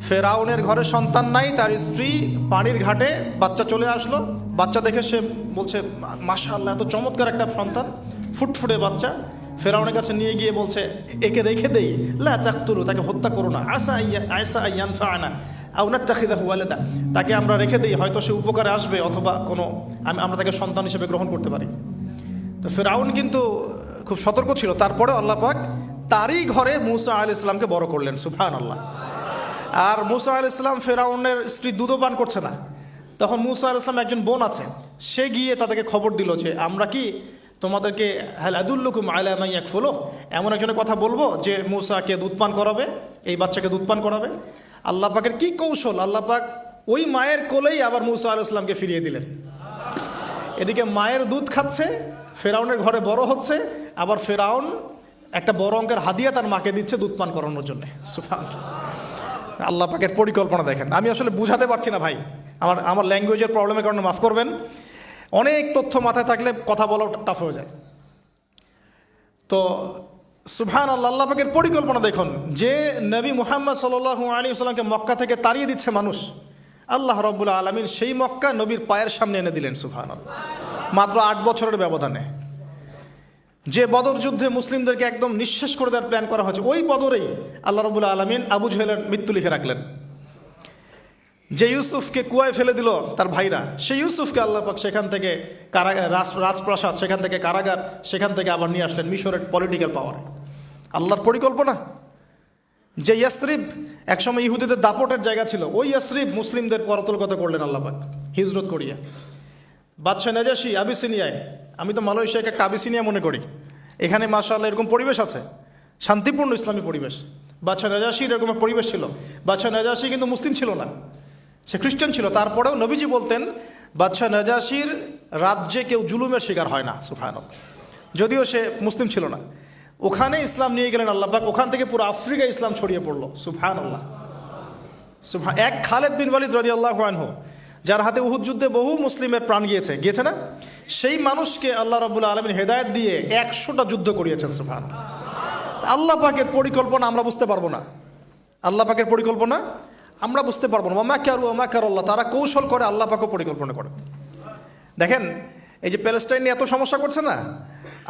ফেরাউনের ঘরে সন্তান নাই, তার স্ত্রী পানির ঘাটে বাচ্চা চলে আসলো। বাচ্চা দেখে সে বলছে, মাশাআল্লাহ, এত চমৎকার একটা সন্তান, ফুটফুটে বাচ্চা। ফেরাউনের কাছে নিয়ে গিয়ে বলছে, একে রেখে দেই, লা তাকতুলু, তাকে হত্যা করো না, আসা ইয়ানফা'না আও নাত্তাখিযাহু ওয়ালাদা, তাকে আমরা রেখে দিই, হয়তো সে উপকারে আসবে, অথবা কোনো আমরা তাকে সন্তান হিসেবে গ্রহণ করতে পারি। তো ফেরাউন কিন্তু খুব সতর্ক ছিল, তারপরেও আল্লাহ পাক তারই ঘরে মুসা আলাইহিস সালামকে বড় করলেন, সুবহানাল্লাহ। আর মুসা আলাইহিস সালাম ফেরাউনের স্ত্রী দুধও পান করছে না। তখন মুসা আলাইহিস সালাম একজন বোন আছে, সে গিয়ে তাদেরকে খবর দিল যে আমরা কি তোমাদেরকে হাল আদুল্লুকুম আলা মান ইয়াকফুলু, এমন একজনের কথা বলবো যে মুসাকে দুধ পান করাবে, এই বাচ্চাকে দুধ পান করাবে। আল্লাহ পাকের কি কৌশল, আল্লাহ পাক ওই মায়ের কোলেই আবার মুসা আলাইহিস সালামকে ফিরিয়ে দিলেন। এদিকে মায়ের দুধ খাচ্ছে, ফেরাউনের ঘরে বড় হচ্ছে, আবার ফেরাউন একটা বড় অঙ্কের হাদিয়া তার মাকে দিচ্ছে দুধ পান করানোর জন্য। সুবহানাল্লাহ, আল্লাহ পাকের পরিকল্পনা দেখেন। আমি আসলে বুঝাতে পারছি না ভাই, আমার ল্যাঙ্গুয়েজের প্রবলেমের কারণে মাফ করবেন। অনেক তথ্য মাথায় থাকলে কথা বলা টাফ হয়ে যায়। তো সুবহানাল্লাহ, আল্লাহ পাকের পরিকল্পনা দেখুন, যে নবী মুহাম্মদ সাল্লাল্লাহু আলাইহি ওয়াসাল্লামকে মক্কা থেকে তাড়িয়ে দিচ্ছে মানুষ, আল্লাহ রাব্বুল আলামিন সেই মক্কা নবীর পায়ের সামনে এনে দিলেন, সুবহানাল্লাহ, মাত্র 8 বছরের ব্যবধানে। যে বদর যুদ্ধে মুসলিমদেরকে একদম নিঃশেষ করে দেওয়ার প্ল্যান করা হয়েছে, ওই বদরেই আল্লাহ রাব্বুল আলামিন আবু জেহেলের মৃত্যু লিখে রাখলেন। যে ইউসুফকে কুয়ায় ফেলে দিল তার ভাইরা, সেই ইউসুফকে আল্লাহ পাক সেখান থেকে রাজপ্রাসাদ, সেখান থেকে কারাগার, সেখান থেকে আবার নিয়ে আসলেন মিশরের পলিটিক্যাল পাওয়ার। আল্লাহর পরিকল্পনা। যে ইয়াসরিব একসময় ইহুদিদের দাপটের জায়গা ছিল, ওই ইয়াসরিব মুসলিমদের করতলগত করলেন আল্লাহ পাক হিজরত করিয়া। বাদশাহ নাজাশি আবিসিনিয়ায়, আমি তো মালয়েশিয়াকে একটা আবিসিনিয়া মনে করি, এখানে মাশাআল্লাহ এরকম পরিবেশ আছে, শান্তিপূর্ণ ইসলামী পরিবেশ। বাদশাহ নাজাশির এরকম পরিবেশ ছিল। বাদশাহ নাজাশি কিন্তু মুসলিম ছিল না, সে খ্রিস্টান ছিল। তারপরেও নবীজি বলতেন, বাদশাহ নাজাশির রাজ্যে কেউ জুলুমের শিকার হয় না, সুবহানাল্লাহ, যদিও সে মুসলিম ছিল না। ওখানে ইসলাম নিয়ে গেলেন আল্লাহ পাক, ওখান থেকে পুরো আফ্রিকায় ইসলাম ছড়িয়ে পড়লো, সুবহানাল্লাহ। এক খালেদ বিন ওয়ালিদ রাদিয়াল্লাহু আনহু, যার হাতে উহুদ যুদ্ধে বহু মুসলিমের প্রাণ গিয়েছে না, সেই মানুষকে আল্লাহ রাব্বুল আলামিন হেদায়েত দিয়ে 100টা যুদ্ধ করিয়েছেন, সুবহানাল্লাহ। আল্লাহ পাকের পরিকল্পনা আমরা বুঝতে পারবো না, আল্লাহ পাকের পরিকল্পনা আমরা বুঝতে পারবো না। মাকারু মাকারাল্লাহ, তারা কৌশল করে, আল্লাহ পাকও পরিকল্পনা করে। দেখেন, এই যে প্যালেস্টাইন নিয়ে এত সমস্যা করছে না,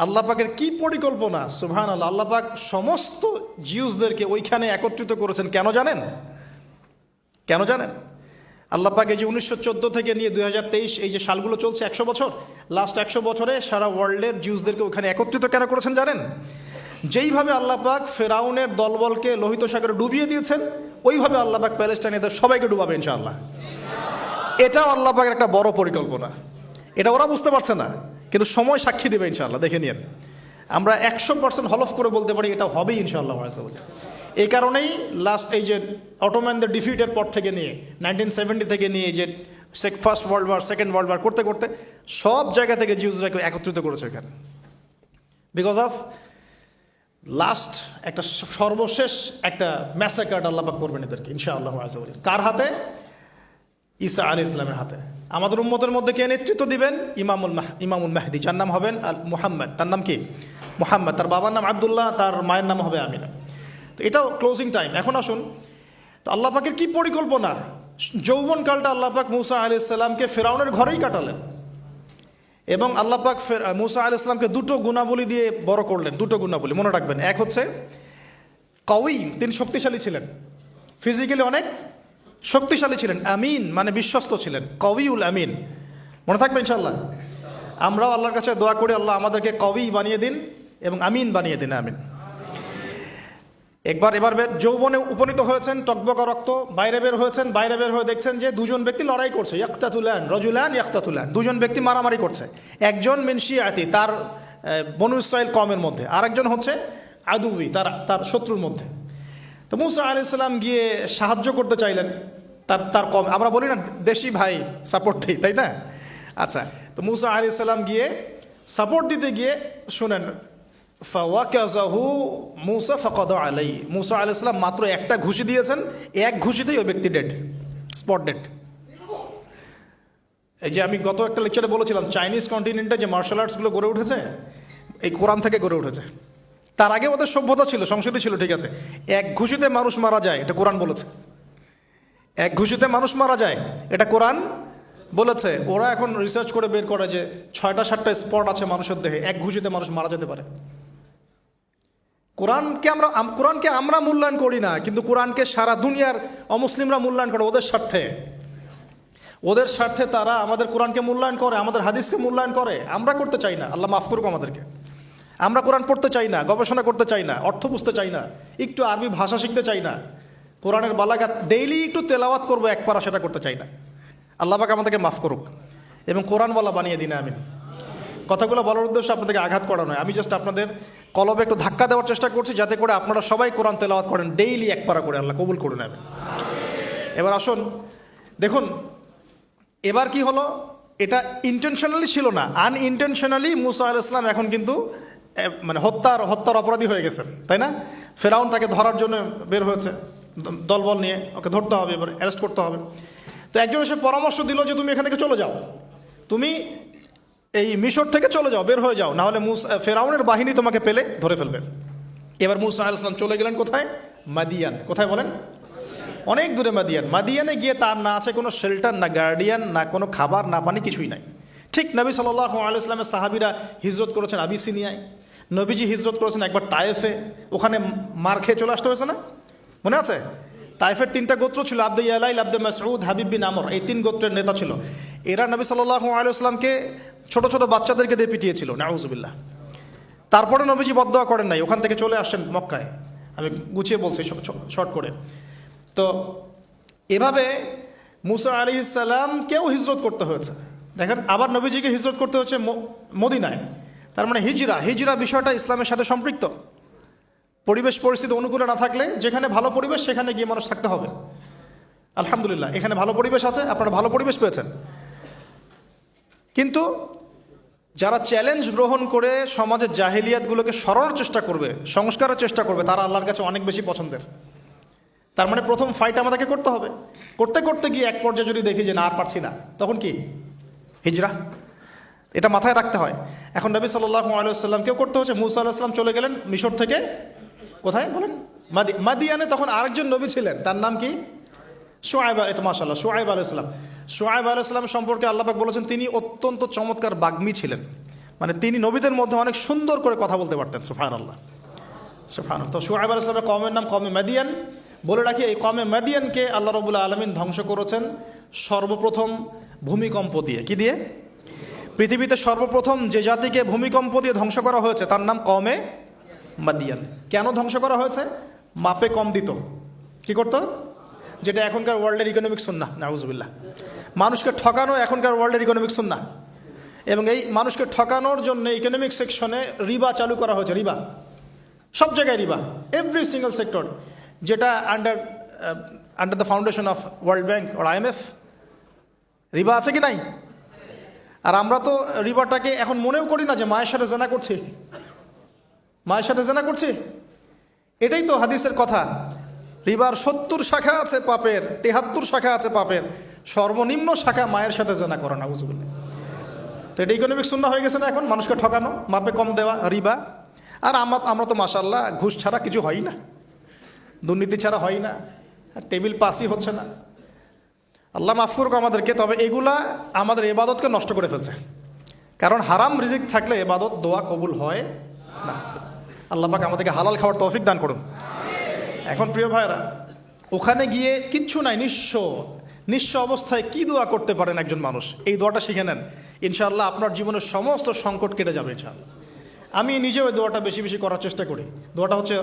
আল্লাহ পাকের কি পরিকল্পনা, সুবহানাল্লাহ। আল্লাহ পাক সমস্ত জিউসদেরকে ওইখানে একত্রিত করেছেন, কেন জানেন? কেন জানেন? আল্লাহ পাক এই যে 1914 থেকে নিয়ে 2023 এই যে সালগুলো চলছে, 100 বছর, লাস্ট 100 বছরে সারা ওয়ার্ল্ডের জিউসদেরকে ওখানে একত্রিত কেন করেছেন জানেন? যেইভাবে আল্লাহ পাক ফেরাউনের দলবলকে লোহিত সাগরে ডুবিয়ে দিয়েছেন, ওইভাবে আল্লাহ পাক প্যালেস্টাইনিদের সবাইকে ডুবাবে ইনশাআল্লাহ। এটাও আল্লাহ পাকের একটা বড় পরিকল্পনা। এটা ওরা বুঝতে পারছে না, কিন্তু সময় সাক্ষী দেবে ইনশাআল্লাহ, দেখে নিন। আমরা 100% হলফ করে বলতে পারি এটা হবেই ইনশাআল্লাহ। এই কারণেই লাস্ট এই যে অটোম্যানদের ডিফিটের পর থেকে নিয়ে 1970 থেকে নিয়ে যে first world war, second world war করতে করতে সব জায়গা থেকে জিউসরাকে একত্রিত করেছে এখানে, বিকজ অফ লাস্ট একটা সর্বশেষ একটা ম্যাসাকার আল্লাহ পাক করবেন এদেরকে ইনশাআল্লাহ। কার হাতে? ঈসা আলাইহিস সালামের হাতে। আমাদের উম্মতের মধ্যে কে নেতৃত্ব দিবেন? ইমামুল মাহদি, যার নাম হবেন মুহাম্মদ। তার নাম কি? মুহাম্মদ। তার বাবার নাম আব্দুল্লাহ, তার মায়ের নাম হবে আমিনা। তো এটাও ক্লোজিং টাইম। এখন আসুন, তো আল্লাহ পাকের কি পরিকল্পনা। যৌবনকালটা আল্লাহ পাক মুসা আলাইহিস সালামকে ফেরাউনের ঘরেই কাটালেন, এবং আল্লাহ পাক মুসা আলাইহিস সালামকে দুটো গুণাবলী দিয়ে বড় করলেন। দুটো গুণাবলী মনে রাখবেন। এক হচ্ছে কওয়ী, তিনি শক্তিশালী ছিলেন, ফিজিক্যালি অনেক শক্তিশালী ছিলেন। আমিন মানে বিশ্বস্ত ছিলেন, কওয়ীউল আমিন, মনে থাকবে ইনশাআল্লাহ। আমরাও আল্লাহর কাছে দোয়া করি, আল্লাহ আমাদেরকে কওয়ী বানিয়ে দিন এবং আমিন বানিয়ে দিন, আমিন। এবার যৌবনে উপনীত হয়েছেন, টকবকা রক্ত, বাইরে বের হয়েছেন। বাইরে বের হয়ে দেখছেন যে দুজন ব্যক্তি লড়াই করছে, ইয়াকতাতুলান রজুলান ইয়াকতাতুলান, দুজন ব্যক্তি মারামারি করছে। একজন মিন শিয়াতি, তার বনু ইসরাইল কওমের মধ্যে, আরেকজন হচ্ছে আদুবি, তার শত্রুর মধ্যে। তো মুসা আলাইহিস সালাম গিয়ে সাহায্য করতে চাইলেন তার কম। আমরা বলি না দেশি ভাই সাপোর্ট দিই, তাই না? আচ্ছা, তো মুসা আলাইহিস সালাম গিয়ে সাপোর্ট দিতে গিয়ে শুনেন, ফাওয়াকাযাহু মুসা ফাকাদা আলাইহি, মুসা আলাইহিস সালাম মাত্র একটা ঘুষি দিয়েছেন, এক ঘুষিতেই ওই ব্যক্তি ডেড, স্পট ডেড। এই যে আমি গত একটা লেকচারে বলেছিলাম, চাইনিজ কন্টিনেন্টে যে মার্শাল আর্টসগুলো গড়ে উঠেছে, এই কোরআন থেকে গড়ে উঠেছে। তার আগে ওদের সভ্যতা ছিল, সংস্কৃতি ছিল, ঠিক আছে। এক ঘুষিতে মানুষ মারা যায়, এটা কোরআন বলেছে। এক ঘুষিতে মানুষ মারা যায়, এটা কোরআন বলেছে। ওরা এখন রিসার্চ করে বের করে যে 6টা-7টা স্পট আছে মানুষের দেহে, এক ঘুষিতে মানুষ মারা যেতে পারে। কোরআনকে আমরা মূল্যায়ন করি না, কিন্তু কোরআনকে সারা দুনিয়ার অমুসলিমরা মূল্যায়ন করে ওদের স্বার্থে তারা আমাদের কোরআনকে মূল্যায়ন করে, আমাদের হাদিসকে মূল্যায়ন করে। আমরা করতে চাই না, আল্লাহ মাফ করুক আমাদেরকে। আমরা কোরআন পড়তে চাই না, গবেষণা করতে চাই না, অর্থ বুঝতে চাই না, একটু আরবি ভাষা শিখতে চাই না, কোরআনের বালাগাত ডেইলি একটু তেলাওয়াত করবো এক পারা, সেটা করতে চাই না। আল্লাহ পাক আমাদেরকে মাফ করুক এবং কোরআনওয়ালা বানিয়ে দিন, আমিন। কথাগুলো বলার উদ্দেশ্য আপনাদেরকে আঘাত করা নয়, আমি জাস্ট আপনাদের কলবে একটু ধাক্কা দেওয়ার চেষ্টা করছি, যাতে করে আপনারা সবাই কোরআন তেলাওয়াত করেন ডেইলি এক পারা করে। আল্লাহ কবুল করে নেবেন। এবার আসুন দেখুন, এবার কি হলো, এটা ইন্টেনশনালি ছিল না, আনইনটেনশনালি মুসা আলাইহিস সালাম এখন কিন্তু মানে হত্যার অপরাধী হয়ে গেছেন, তাই না? ফেরাউন তাকে ধরার জন্য বের হয়েছে দলবল নিয়ে, ওকে ধরতে হবে, এবার অ্যারেস্ট করতে হবে। তো একজন এসে পরামর্শ দিল যে তুমি এখান থেকে চলে যাও, তুমি এই মিশর থেকে চলে যাও, বের হয়ে যাও, নাহলে ফেরাউনের বাহিনী তোমাকে পেলে ধরে ফেলবে। এবার মুসা আলাইহিস সালাম চলে গেলেন কোথায়? মাদিয়ান। কোথায় বলেন? অনেক দূরে মাদিয়ান। মাদিয়ানে গিয়ে তার না আছে কোনো শেল্টার, না গার্ডিয়ান, না কোনো খাবার, না পানি, কিছুই নাই। ঠিক নবী সাল্লাল্লাহু আলাইহি ওয়াসাল্লামের সাহাবীরা হিজরত করেছেন আবিসিনিয়ায়, নবীজি হিজরত করেছেন একবার তায়েফে, ওখানে মার খেয়ে চলে আসতে হয়েছে না, মনে আছে? তায়েফের 3টা গোত্র ছিল, আব্দে ইয়ালাইল, আব্দে মাসউদ, হাবিব বিন আমর, এই 3 গোত্রের নেতা ছিল। এরা নবী সাল্লাল্লাহু আলাইহি ওয়াসাল্লামকে ছোট ছোট বাচ্চাদেরকে দিয়ে পিটিয়েছিল, নাউজুবিল্লাহ। তারপরে নবীজি বদদোয়া করেন নাই, ওখান থেকে চলে আসছেন মক্কায়। আমি গুছিয়ে বলছি শর্ট করে। তো এভাবে মুসা আলাইহিস সালামকেও হিজরত করতে হয়েছে। দেখেন, আবার নবীজিকে হিজরত করতে হচ্ছে মদিনায়। তার মানে হিজরা বিষয়টা ইসলামের সাথে সম্পৃক্ত। পরিবেশ পরিস্থিতি অনুকূলে না থাকলে, যেখানে ভালো পরিবেশ সেখানে গিয়ে মানুষ থাকতে হবে। আলহামদুলিল্লাহ, এখানে ভালো পরিবেশ আছে, আপনারা ভালো পরিবেশ পেয়েছেন। কিন্তু যারা চ্যালেঞ্জ গ্রহণ করে সমাজের জাহিলিয়াতগুলোকে সরানোর চেষ্টা করবে, সংস্কারের চেষ্টা করবে, তারা আল্লাহর কাছে অনেক বেশি পছন্দের। তার মানে প্রথম ফাইট আমাদেরকে করতে হবে। করতে করতে গিয়ে এক পর্যায়ে যদি দেখি যে না আর পারছি না, তখন কি? হিজরা। এটা মাথায় রাখতে হয়। এখন নবী সাল্লাল্লাহু আলাইহি ওয়াসাল্লামকেও করতে হচ্ছে। মুসা আলাইহিস সালাম চলে গেলেন মিশর থেকে কোথায় বলেন? মাদিয়ানে। তখন আরেকজন নবী ছিলেন, তার নাম কি? শুআয়ব। এটা মাশাআল্লাহ, শুআয়ব আলাইহিস সালাম। শুআয়ব আলাইহিস সালাম সম্পর্কে আল্লাহ পাক বলেছেন তিনি অত্যন্ত চমৎকার বাগ্মী ছিলেন। মানে তিনি নবীদের মধ্যে অনেক সুন্দর করে কথা বলতে পারতেন। সুবহানাল্লাহ, সুবহানাল্লাহ। তো শুআয়ব আলাইহিস সালামের কওমের নাম কওমে মাদিয়ান। বলে রাখি, এই কওমে মাদিয়ানকে আল্লাহ রাব্বুল আলামিন ধ্বংস করেছেন সর্বপ্রথম ভূমিকম্প দিয়ে। কি দিয়ে? পৃথিবীতে সর্বপ্রথম যে জাতিকে ভূমিকম্প দিয়ে ধ্বংস করা হয়েছে তার নাম কওমে মাদিয়ান। কেন ধ্বংস করা হয়েছে? মাপে কম দিত। কি করতো? যেটা এখনকার ওয়ার্ল্ডের ইকোনমিক সুন্নাহ, নাউজুবিল্লাহ। মানুষকে ঠকানো এখনকার ওয়ার্ল্ডের ইকোনমিক সুন্নাহ। এবং এই মানুষকে ঠকানোর জন্য ইকোনমিক সেকশনে রিবা চালু করা হয়েছে। রিবা, সব জায়গায় রিবা, এভরি সিঙ্গল সেক্টর। যেটা under the foundation of world bank আর IMF। রিবা আছে কি নাই? আর আমরা তো রিবাটাকে এখন মনেও করি না যে মায়ের সাথে জেনা করছি, মায়ের সাথে জেনা করছি। এটাই তো হাদিসের কথা। রিবার 70 শাখা আছে পাপের, 73 শাখা আছে পাপের, সর্বনিম্ন শাখা মায়ের সাথে জেনা করা, নাউজুবিল্লাহ। তো এটা ইকোনমিক সুন্নাহ হয়ে গেছে না এখন? মানুষকে ঠকানো, মাপে কম দেওয়া, রিবা। আর আমরা তো মাশাআল্লাহ ঘুষ ছাড়া কিছু হয় না, দুর্নীতি ছাড়া হয় না, আর টেবিল পাসই হচ্ছে না। আল্লাহ মাফ করুক আমাদেরকে। তবে এগুলা আমাদের ইবাদতকে নষ্ট করে ফেলছে। কারণ হারাম রিজিক থাকলে ইবাদত, দোয়া কবুল হয় না। আল্লাহ পাক আমাদেরকে হালাল খাওয়ার তৌফিক দান করুন। এখন প্রিয় ভাইরা, ওখানে গিয়ে কিচ্ছু নাই, নিঃস্ব অবস্থায় কি দোয়া করতে পারেন একজন মানুষ? এই দোয়াটা শিখে নেন, ইনশাআল্লাহ আপনার জীবনের সমস্ত সংকট কেটে যাবে ইনশাআল্লাহ। আমি নিজেও এই দোয়াটা বেশি বেশি করার চেষ্টা করি। দোয়াটা হচ্ছে,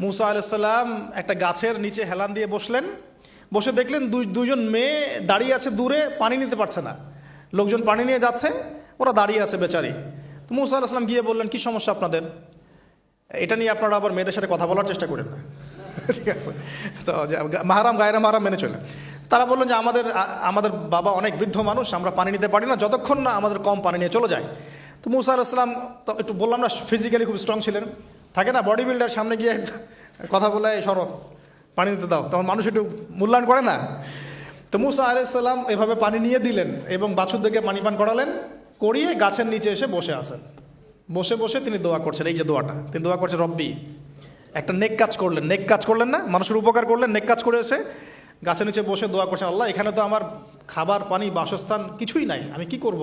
মুসা আলাইহিস সালাম একটা গাছের নিচে হেলান দিয়ে বসলেন। বসে দেখলেন দুজন মেয়ে দাঁড়িয়ে আছে দূরে, পানি নিতে পারছে না। লোকজন পানি নিয়ে যাচ্ছে, ওরা দাঁড়িয়ে আছে বেচারি। তো মুসা আলাইহিস সালাম গিয়ে বললেন, কি সমস্যা আপনাদের? এটা নিয়ে আপনারা আবার মেয়েদের সাথে কথা বলার চেষ্টা করেন না, ঠিক আছে? তো মাহারাম গায়রা মাহারাম মেনে চলে। তারা বললেন যে আমাদের বাবা অনেক বৃদ্ধ মানুষ, আমরা পানি নিতে পারি না যতক্ষণ না আমাদের কম পানি নিয়ে চলে যায়। তো মুসা আলাইহিস সালাম তো একটু বললাম না, ফিজিক্যালি খুব স্ট্রং ছিলেন। থাকে না বডি বিল্ডার, সামনে গিয়ে কথা বলে সরব, পানি দিতে দাও, তখন মানুষ একটু মূল্যায়ন করে না। তো মুসা আলাইহিস সালাম এভাবে পানি নিয়ে দিলেন এবং বাছুরদেরকে পানি পান করালেন, করিয়ে গাছের নিচে এসে বসে আছেন। বসে বসে তিনি দোয়া করছেন। এই যে দোয়াটা তিনি দোয়া করছেন, রব্বি, একটা নেক কাজ করলেন না, মানুষের উপকার করলেন, নেক কাজ করে এসে গাছের নিচে বসে দোয়া করছেন, আল্লাহ এখানে তো আমার খাবার পানি বাসস্থান কিছুই নাই, আমি কি করব।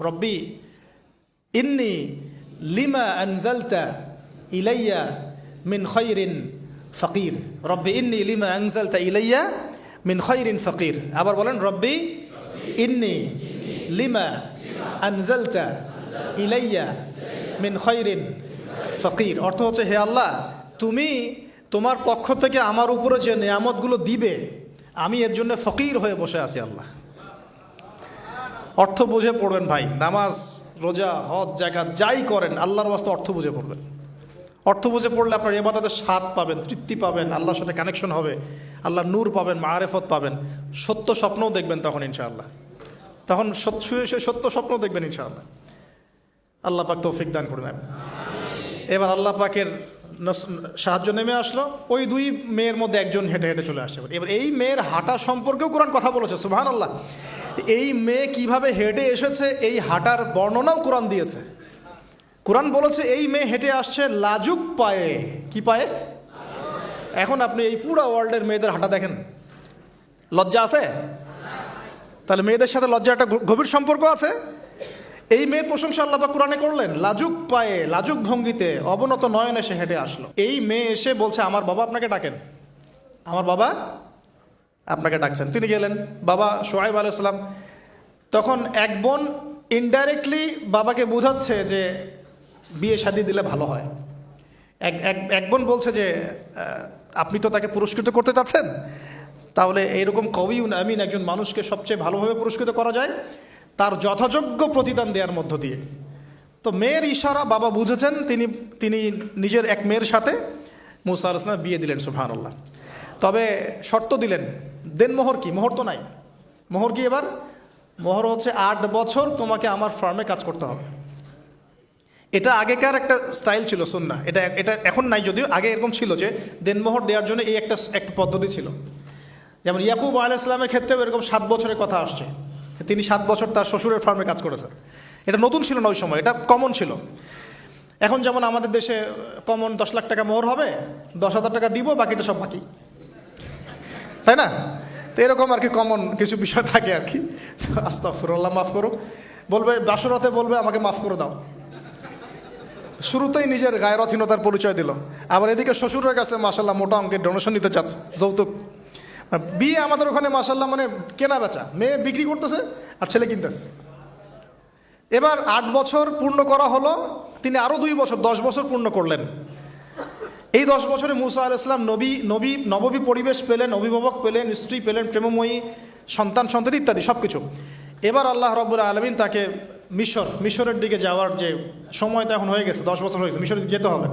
রব্বি ইন্নি লিমা আনজালতা ইলাইয়া মিন খায়রিন ফকির। রব্বি ইন্নি লিমা আনজালতা ইলাইয়া মিন খায়রিন ফকির। আবার বলেন, রব্বি ইন্নি লিমা আনজালতা ইলাইয়া মিন খায়রিন ফকির। অর্থ হচ্ছে, হে আল্লাহ, তুমি তোমার পক্ষ থেকে আমার উপরে যে নিয়ামতগুলো দিবে, আমি এর জন্য ফকির হয়ে বসে আছি আল্লাহ। অর্থ বুঝে পড়বেন ভাই, নামাজ রোজা হজ জাকাত যাই করেন আল্লাহর ওয়াস্তে অর্থ বুঝে পড়বেন। অর্থ বুঝে পড়লে আপনার ইবাদতের স্বাদ পাবেন, তৃপ্তি পাবেন, আল্লাহর সাথে কানেকশন হবে, আল্লাহর নূর পাবেন, মাআরিফত পাবেন, সত্য স্বপ্নও দেখবেন তখন ইনশাআল্লাহ। তখন শুয়ে শুয়ে সত্য স্বপ্ন দেখবেন ইনশাআল্লাহ। আল্লাহ পাক তৌফিক দান করবেন। এবার আল্লাহ পাকের সাহায্য নেমে আসলো, ওই দুই মেয়ের মধ্যে একজন হেঁটে হেঁটে চলে আসছে। এবার এই মেয়ের হাঁটা সম্পর্কেও কোরআন কথা বলেছে, সুবহানাল্লাহ। এই মেয়ে কিভাবে হেঁটে এসেছে এই হাঁটার বর্ণনাও কোরআন দিয়েছে। কোরআন বলেছে এই মেয়ে হেঁটে আসছে লাজুক পায়ে। কি পায়ে? এখন আপনি এই পুরো ওয়ার্ল্ডের মেয়েদের হাঁটা দেখেন, লজ্জা আছে? তাহলে মেয়েদের সাথে লজ্জা একটা গভীর সম্পর্ক আছে। এই মেয়ের প্রশংসা আল্লাহ পাক কোরআনে করলেন, লাজুক পায়ে লাজুক ভঙ্গিতে অবনত নয়নে সে হেঁটে আসলো। এই মেয়ে এসে বলছে, আমার বাবা আপনাকে ডাকেন, আমার বাবা আপনাকে ডাকছেন। তিনি গেলেন, বাবা শুআয়ব আলাইহিস সালাম। তখন এক বোন ইনডাইরেক্টলি বাবাকে বোঝাচ্ছে যে বিয়ে শাদী দিলে ভালো হয়। এক বোন বলছে যে আপনি তো তাকে পুরস্কৃত করতে চাচ্ছেন, তাহলে এইরকম কবিউন আমিন একজন মানুষকে সবচেয়ে ভালোভাবে পুরস্কৃত করা যায় তার যথাযোগ্য প্রতিদান দেওয়ার মধ্য দিয়ে। তো মেয়ের ইশারা বাবা বুঝেছেন, তিনি নিজের এক মেয়ের সাথে মুসা আলাইহিস সালাম বিয়ে দিলেন, সুবহানাল্লাহ। তবে শর্ত দিলেন, দেনমোহর কি? মোহর তো নাই। মোহর কি? এবার মোহর হচ্ছে 8 বছর তোমাকে আমার ফার্মে কাজ করতে হবে। এটা আগেকার একটা স্টাইল ছিল, সুন্নাহ। এটা এখন নাই যদিও, আগে এরকম ছিল যে দেনমোহর দেওয়ার জন্য এই একটা পদ্ধতি ছিল। যেমন ইয়াকুব আলাইহিস সালামের ক্ষেত্রেও এরকম 7 বছরের কথা আসছে, তিনি 7 বছর তার শ্বশুরের ফার্মে কাজ করেছেন। এটা নতুন ছিল না ওই সময়, এটা কমন ছিল। এখন যেমন আমাদের দেশে কমন 10 লাখ টাকা মোহর হবে, 10,000 টাকা দিব, বাকিটা সব বাকি, তাই না? তো এরকম আর কি কমন কিছু বিষয় থাকে আর কি। আস্তাগফিরুল্লাহ, মাফ করো। বলবে বাসরাতে, বলবে আমাকে মাফ করে দাও। শুরুতেই নিজের গায়রথহীনতার পরিচয় দিল। আবার এদিকে শ্বশুরের কাছে মাশাল্লাহ মোটা অঙ্কের ডোনেশন নিতে চাচ্ছে, যৌতুক। বিয়ে আমাদের ওখানে মাশাল্লাহ মানে কেনা বেচা, মেয়ে বিক্রি করতেছে আর ছেলে কিনতেছে। এবার 8 বছর পূর্ণ করা হলো, তিনি আরও 2 বছর 10 বছর পূর্ণ করলেন। এই 10 বছরে মুসা আলাইহিস সালাম নববী পরিবেশ পেলেন, অভিভাবক পেলেন, স্ত্রী পেলেন, প্রেমময়ী সন্তান ইত্যাদি সব কিছু। এবার আল্লাহ রাব্বুল আলামিন তাকে মিশরের দিকে যাওয়ার যে সময় তো এখন হয়ে গেছে, 10 বছর হয়ে গেছে, মিশরে যেতে হবে।